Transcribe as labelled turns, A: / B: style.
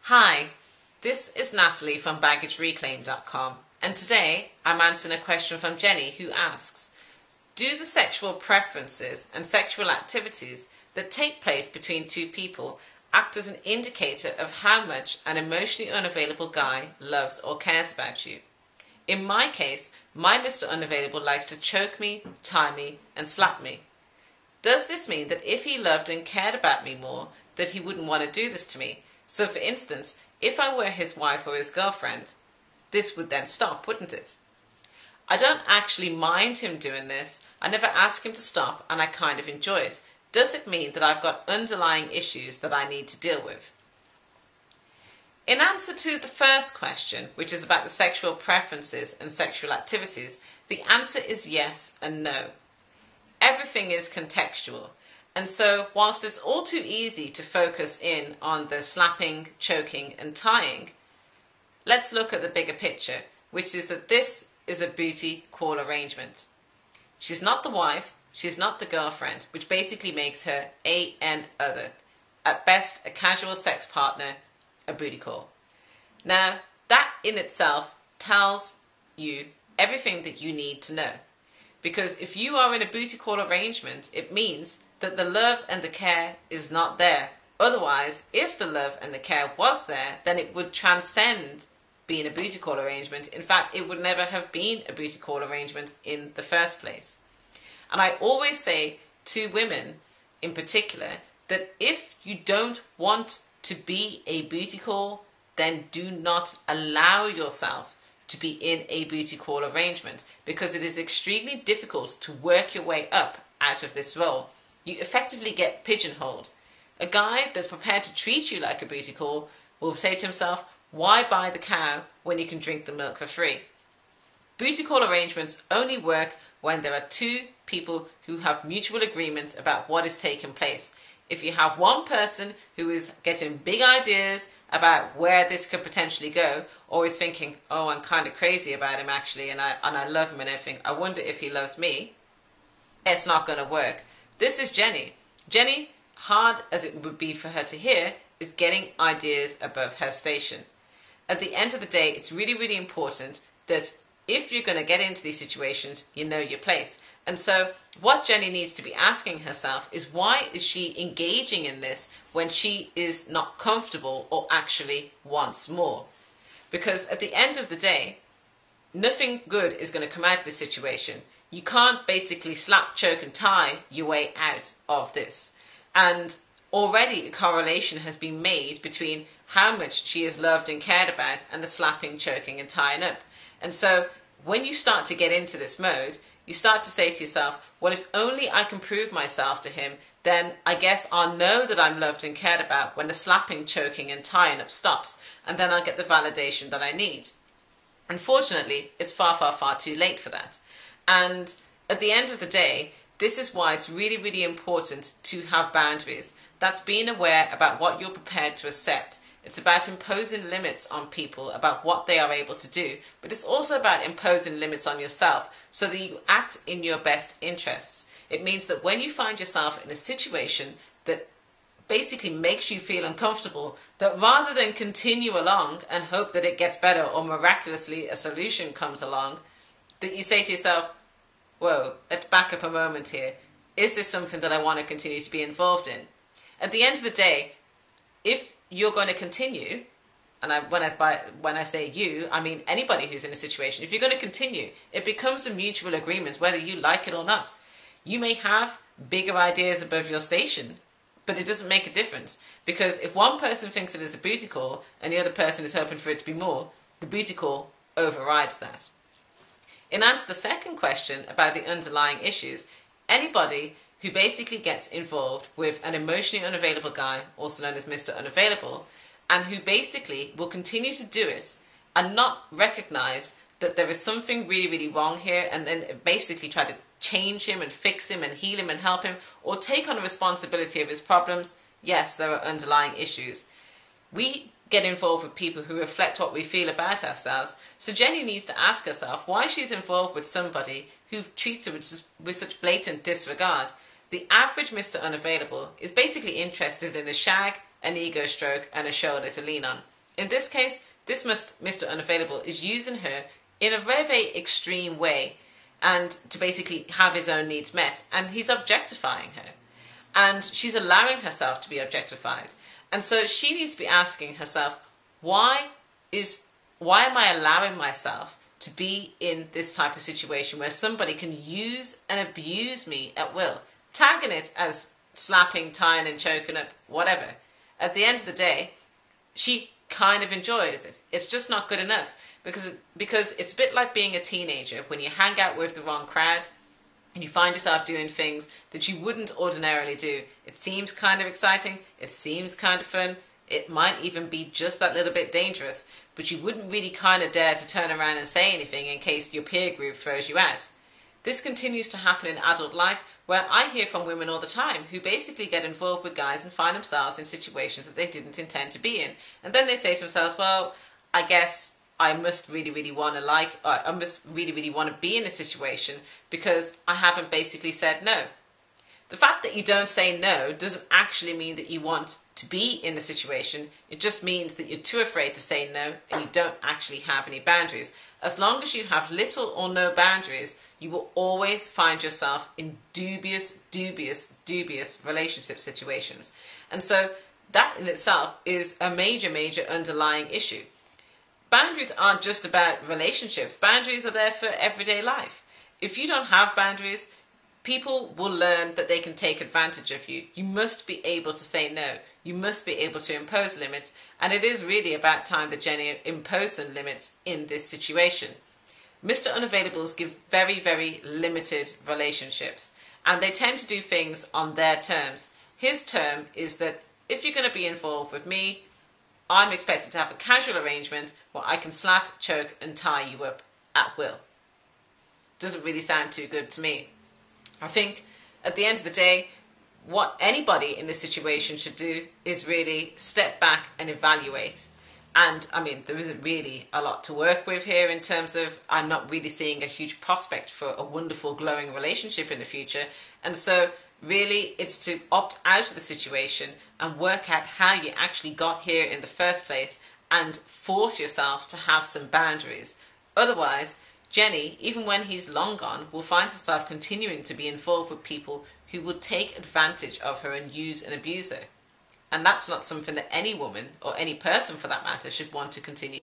A: Hi, this is Natalie from baggagereclaim.com, and today I'm answering a question from Jenny, who asks, do the sexual preferences and sexual activities that take place between two people act as an indicator of how much an emotionally unavailable guy loves or cares about you? In my case, my Mr. Unavailable likes to choke me, tie me, and slap me. Does this mean that if he loved and cared about me more, that he wouldn't want to do this to me? So for instance, if I were his wife or his girlfriend, this would then stop, wouldn't it? I don't actually mind him doing this. I never ask him to stop, and I kind of enjoy it. Does it mean that I've got underlying issues that I need to deal with? In answer to the first question, which is about the sexual preferences and sexual activities, the answer is yes and no. Everything is contextual. And so, whilst it's all too easy to focus in on the slapping, choking and tying, let's look at the bigger picture, which is that this is a booty call arrangement. She's not the wife, she's not the girlfriend, which basically makes her an other. At best, a casual sex partner, a booty call. Now, that in itself tells you everything that you need to know. Because if you are in a booty call arrangement, it means that the love and the care is not there. Otherwise, if the love and the care was there, then it would transcend being a booty call arrangement. In fact, it would never have been a booty call arrangement in the first place. And I always say to women in particular that if you don't want to be a booty call, then do not allow yourself to be in a booty call arrangement, because it is extremely difficult to work your way up out of this role. You effectively get pigeonholed. A guy that's prepared to treat you like a booty call will say to himself, why buy the cow when you can drink the milk for free? Booty call arrangements only work when there are two people who have mutual agreement about what is taking place. If you have one person who is getting big ideas about where this could potentially go, or is thinking, oh, I'm kind of crazy about him actually, and I love him and everything, I wonder if he loves me, it's not going to work. This is Jenny. Jenny, hard as it would be for her to hear, is getting ideas above her station. At the end of the day, it's really, really important that if you're going to get into these situations, you know your place. And so what Jenny needs to be asking herself is, why is she engaging in this when she is not comfortable or actually wants more? Because at the end of the day, nothing good is going to come out of this situation. You can't basically slap, choke and tie your way out of this. And already a correlation has been made between how much she is loved and cared about and the slapping, choking and tying up. And so when you start to get into this mode, you start to say to yourself, well, if only I can prove myself to him, then I guess I'll know that I'm loved and cared about when the slapping, choking and tying up stops, and then I'll get the validation that I need. Unfortunately, it's far, far, far too late for that. And at the end of the day, this is why it's really, really important to have boundaries. That's being aware about what you're prepared to accept. It's about imposing limits on people about what they are able to do, but it's also about imposing limits on yourself so that you act in your best interests. It means that when you find yourself in a situation that basically makes you feel uncomfortable, that rather than continue along and hope that it gets better or miraculously a solution comes along, that you say to yourself, whoa, let's back up a moment here. Is this something that I want to continue to be involved in? At the end of the day, if you're going to continue, and when I say you, I mean anybody who's in a situation, if you're going to continue, it becomes a mutual agreement whether you like it or not. You may have bigger ideas above your station, but it doesn't make a difference, because if one person thinks it is a booty call and the other person is hoping for it to be more, the booty call overrides that. In answer to the second question about the underlying issues, anybody who basically gets involved with an emotionally unavailable guy, also known as Mr. Unavailable, and who basically will continue to do it and not recognize that there is something really, really wrong here, and then basically try to change him and fix him and heal him and help him, or take on the responsibility of his problems, yes, there are underlying issues. We get involved with people who reflect what we feel about ourselves. So Jenny needs to ask herself why she's involved with somebody who treats her with such blatant disregard. The average Mr. Unavailable is basically interested in a shag, an ego stroke and a shoulder to lean on. In this case, this Mr Unavailable is using her in a very, very extreme way and to basically have his own needs met, and he's objectifying her. And she's allowing herself to be objectified. And so she needs to be asking herself, why am I allowing myself to be in this type of situation where somebody can use and abuse me at will, tagging it as slapping, tying and choking up, whatever. At the end of the day, she kind of enjoys it. It's just not good enough because it's a bit like being a teenager when you hang out with the wrong crowd and you find yourself doing things that you wouldn't ordinarily do. It seems kind of exciting, it seems kind of fun, it might even be just that little bit dangerous, but you wouldn't really kind of dare to turn around and say anything in case your peer group throws you out. This continues to happen in adult life, where I hear from women all the time who basically get involved with guys and find themselves in situations that they didn't intend to be in. And then they say to themselves, well, I guess I must really, really want to I must really, really want to be in a situation because I haven't basically said no. The fact that you don't say no doesn't actually mean that you want to be in the situation. It just means that you're too afraid to say no and you don't actually have any boundaries. As long as you have little or no boundaries, you will always find yourself in dubious relationship situations. And so that in itself is a major, major underlying issue. Boundaries aren't just about relationships. Boundaries are there for everyday life. If you don't have boundaries, people will learn that they can take advantage of you. You must be able to say no. You must be able to impose limits. And it is really about time that Jenny imposed some limits in this situation. Mr Unavailables give very, very limited relationships. And they tend to do things on their terms. His term is that if you're going to be involved with me, I'm expected to have a casual arrangement where I can slap, choke and tie you up at will. Doesn't really sound too good to me. I think at the end of the day, what anybody in this situation should do is really step back and evaluate. And I mean, there isn't really a lot to work with here in terms of I'm not really seeing a huge prospect for a wonderful, glowing relationship in the future. And so really it's to opt out of the situation and work out how you actually got here in the first place and force yourself to have some boundaries. Otherwise, Jenny, even when he's long gone, will find herself continuing to be involved with people who will take advantage of her and use and abuse her. And that's not something that any woman, or any person for that matter, should want to continue.